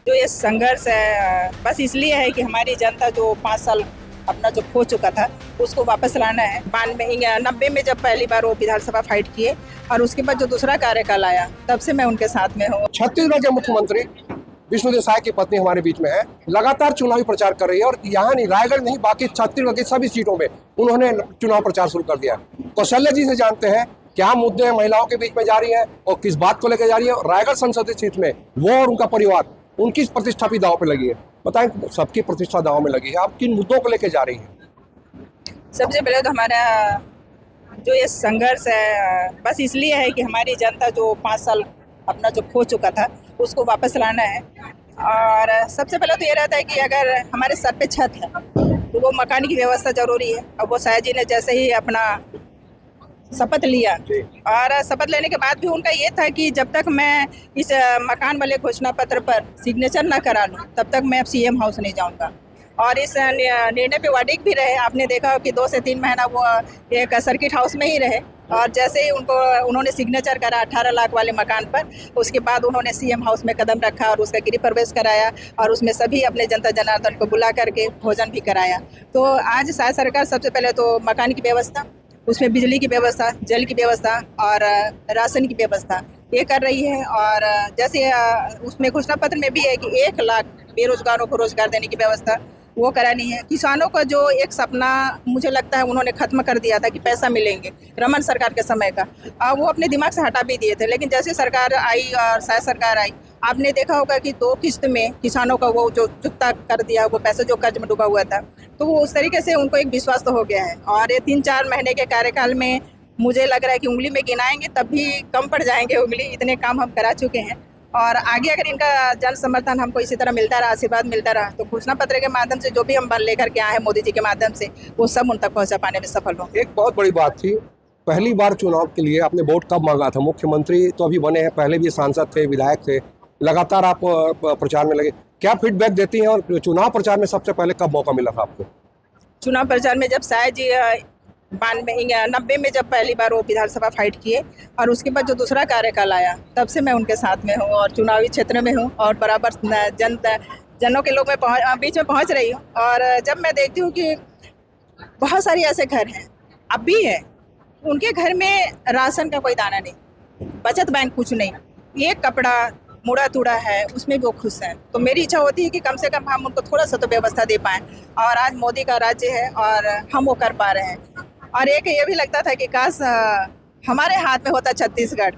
जो ये संघर्ष है बस इसलिए है कि हमारी जनता जो 5 साल अपना जो खो चुका था उसको वापस लाना है। 90 में जब पहली बार वो विधानसभा फाइट किए और उसके बाद जो दूसरा कार्यकाल आया तब से मैं उनके साथ में हूँ। छत्तीसगढ़ के मुख्यमंत्री विष्णुदेव साय की पत्नी हमारे बीच में है, लगातार चुनावी प्रचार कर रही है और यहाँ नहीं, रायगढ़ नहीं, बाकी छत्तीसगढ़ की सभी सीटों में उन्होंने चुनाव प्रचार शुरू कर दिया। कौशल्या जी से जानते हैं क्या मुद्दे महिलाओं के बीच में जारी है और किस बात को लेकर जारी है। रायगढ़ संसदीय सीट में वो और उनका परिवार, उनकी प्रतिष्ठा भी दांव पे लगी है। बताएं, सबकी प्रतिष्ठा दांव में लगी है, आप किन मुद्दों को लेकर जा रही है? सबसे पहले तो हमारा जो ये संघर्ष है बस इसलिए है कि हमारी जनता जो 5 साल अपना जो खो चुका था उसको वापस लाना है। और सबसे पहले तो ये रहता है कि अगर हमारे सर पे छत है तो वो मकान की व्यवस्था जरूरी है। अब वो साया जी ने जैसे ही अपना शपथ लिया और शपथ लेने के बाद भी उनका ये था कि जब तक मैं इस मकान वाले घोषणा पत्र पर सिग्नेचर ना करा लूँ तब तक मैं अब सीएम हाउस नहीं जाऊँगा। और इस निर्णय पे वाडिक भी रहे। आपने देखा कि 2 से 3 महीना वो एक सर्किट हाउस में ही रहे और जैसे ही उन्होंने सिग्नेचर करा 18 लाख वाले मकान पर, उसके बाद उन्होंने सीएम हाउस में कदम रखा और उसका गृह प्रवेश कराया और उसमें सभी अपने जनता जनार्दन को बुला करके भोजन भी कराया। तो आज साय सरकार सबसे पहले तो मकान की व्यवस्था, उसमें बिजली की व्यवस्था, जल की व्यवस्था और राशन की व्यवस्था ये कर रही है। और जैसे उसमें घोषणा पत्र में भी है कि 1 लाख बेरोजगारों को रोजगार देने की व्यवस्था वो करानी है। किसानों का जो एक सपना मुझे लगता है उन्होंने खत्म कर दिया था कि पैसा मिलेंगे रमन सरकार के समय का, वो अपने दिमाग से हटा भी दिए थे। लेकिन जैसे सरकार आई और साय सरकार आई, आपने देखा होगा कि 2 किस्त में किसानों का वो जो चुकता कर दिया, वो पैसा जो कर्ज में डूबा हुआ था, तो वो उस तरीके से उनको एक विश्वास तो हो गया है। और ये 3-4 महीने के कार्यकाल में मुझे लग रहा है कि उंगली में गिनाएंगे तब भी कम पड़ जाएंगे उंगली, इतने काम हम करा चुके हैं। और आगे अगर इनका जन समर्थन हमको इसी तरह मिलता रहा, आशीर्वाद मिलता रहा, तो घोषणा पत्र के माध्यम से जो भी हम लेकर के आए हैं मोदी जी के माध्यम से, वो सब उन तक पहुंचा पाने में सफल होंगे। एक बहुत बड़ी बात थी, पहली बार चुनाव के लिए आपने वोट कब मांगा था? मुख्यमंत्री तो अभी बने हैं, पहले भी सांसद थे, विधायक थे, लगातार आप प्रचार में लगे, क्या फीडबैक देती हैं और चुनाव प्रचार में सबसे पहले कब मौका मिला था आपको? चुनाव प्रचार में जब साय जी 90 में जब पहली बार वो विधानसभा फाइट किए और उसके बाद जो दूसरा कार्यकाल आया तब से मैं उनके साथ में हूँ और चुनावी क्षेत्र में हूँ और बराबर जनों के लोग में बीच में पहुँच रही हूँ। और जब मैं देखती हूँ कि बहुत सारी ऐसे घर हैं, अब भी हैं, उनके घर में राशन का कोई दाना नहीं, बचत बैंक कुछ नहीं, एक कपड़ा मुड़ा तुड़ा है, उसमें वो खुश हैं। तो मेरी इच्छा होती है कि कम से कम हम उनको थोड़ा सा तो व्यवस्था दे पाएँ। और आज मोदी का राज्य है और हम वो कर पा रहे हैं। और एक ये भी लगता था कि काश हमारे हाथ में होता छत्तीसगढ़,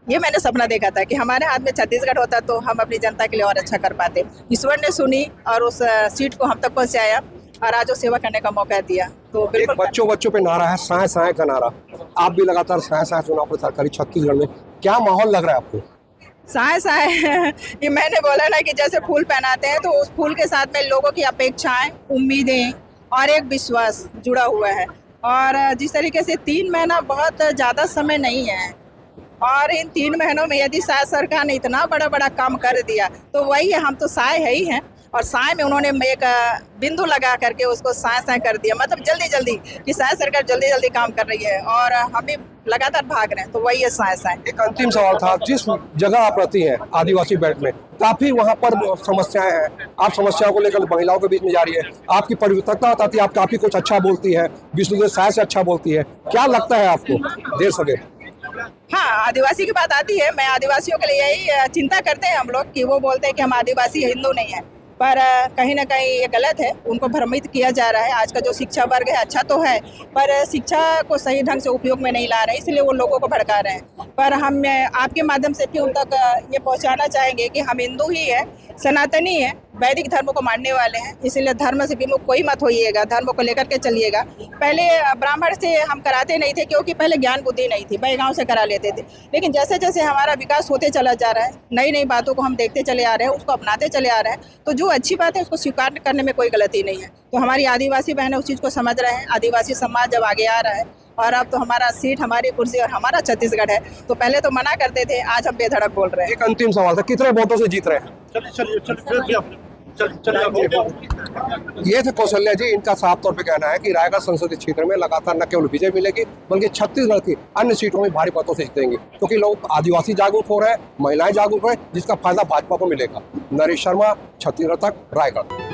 ये मैंने सपना देखा था कि हमारे हाथ में छत्तीसगढ़ होता तो हम अपनी जनता के लिए और अच्छा कर पाते। ईश्वर ने सुनी और उस सीट को हम तक पहुँचाया और आज वो सेवा करने का मौका दिया। तो बिल्कुल बच्चों पे नारा है, साय साय का नारा, आप भी लगातार साय साय चुनाव प्रचार करी छत्तीसगढ़ में, क्या माहौल लग रहा है आपको? साय साय ये मैंने बोला ना कि जैसे फूल पहनाते हैं तो उस फूल के साथ में लोगों की अपेक्षाएं, उम्मीदें और एक विश्वास जुड़ा हुआ है। और जिस तरीके से 3 महीना बहुत ज़्यादा समय नहीं है और इन 3 महीनों में यदि साय सरकार ने इतना बड़ा काम कर दिया तो वही है, हम तो साय है ही हैं। और साय में उन्होंने एक बिंदु लगा करके उसको साय साय कर दिया, मतलब जल्दी कि साय सरकार जल्दी काम कर रही है और हम भी लगातार भाग रहे हैं, तो वही है साय साय। एक अंतिम सवाल था, जिस जगह आप रहती हैं आदिवासी बेल्ट में, काफी वहाँ पर समस्याएं हैं, आप समस्याओं को लेकर महिलाओं के बीच में जा रही है, आपकी परिपक्वता बताती है, आप काफी कुछ अच्छा बोलती है, विष्णुदेव साय से अच्छा बोलती है, क्या लगता है आपको देर सके? हाँ, आदिवासी की बात आती है, मैं आदिवासियों के लिए यही चिंता करते हैं हम लोग कि वो बोलते हैं कि हम आदिवासी हिंदू नहीं है, पर कहीं ना कहीं ये गलत है, उनको भ्रमित किया जा रहा है। आज का जो शिक्षा वर्ग है अच्छा तो है, पर शिक्षा को सही ढंग से उपयोग में नहीं ला रहे, इसलिए वो लोगों को भड़का रहे हैं। पर हम आपके माध्यम से भी उन तक ये पहुंचाना चाहेंगे कि हम हिंदू ही है, सनातनी है, वैदिक धर्म को मानने वाले हैं, इसलिए धर्म से विमुख कोई मत होइएगा, धर्म को लेकर के चलिएगा। पहले ब्राह्मण से हम कराते नहीं थे क्योंकि पहले ज्ञान बुद्धि नहीं थी, भाई गाँव से करा लेते थे। लेकिन जैसे जैसे हमारा विकास होते चला जा रहा है, नई बातों को हम देखते चले आ रहे हैं, उसको अपनाते चले आ रहे हैं, तो जो अच्छी बात है उसको स्वीकार करने में कोई गलती नहीं है। तो हमारी आदिवासी बहनें उस चीज़ को समझ रहे हैं, आदिवासी समाज जब आगे आ रहा है और अब तो हमारा सीट, हमारी कुर्सी और हमारा छत्तीसगढ़ है, तो पहले तो मना करते थे, आज हम बेधड़क बोल रहे हैं। एक अंतिम सवाल था, कितने वोटों से जीत रहे हैं? ये थे कौशल्या जी। इनका साफ तौर पे कहना है कि रायगढ़ संसदीय क्षेत्र में लगातार न केवल विजय मिलेगी बल्कि छत्तीसगढ़ की अन्य सीटों में भारी मतों से जीतेंगे, क्योंकि लोग आदिवासी जागरूक हो रहे हैं, महिलाएं जागरूक हो रहे हैं, जिसका फायदा भाजपा को मिलेगा। नरेश शर्मा, छत्तीसगढ़ तक, रायगढ़।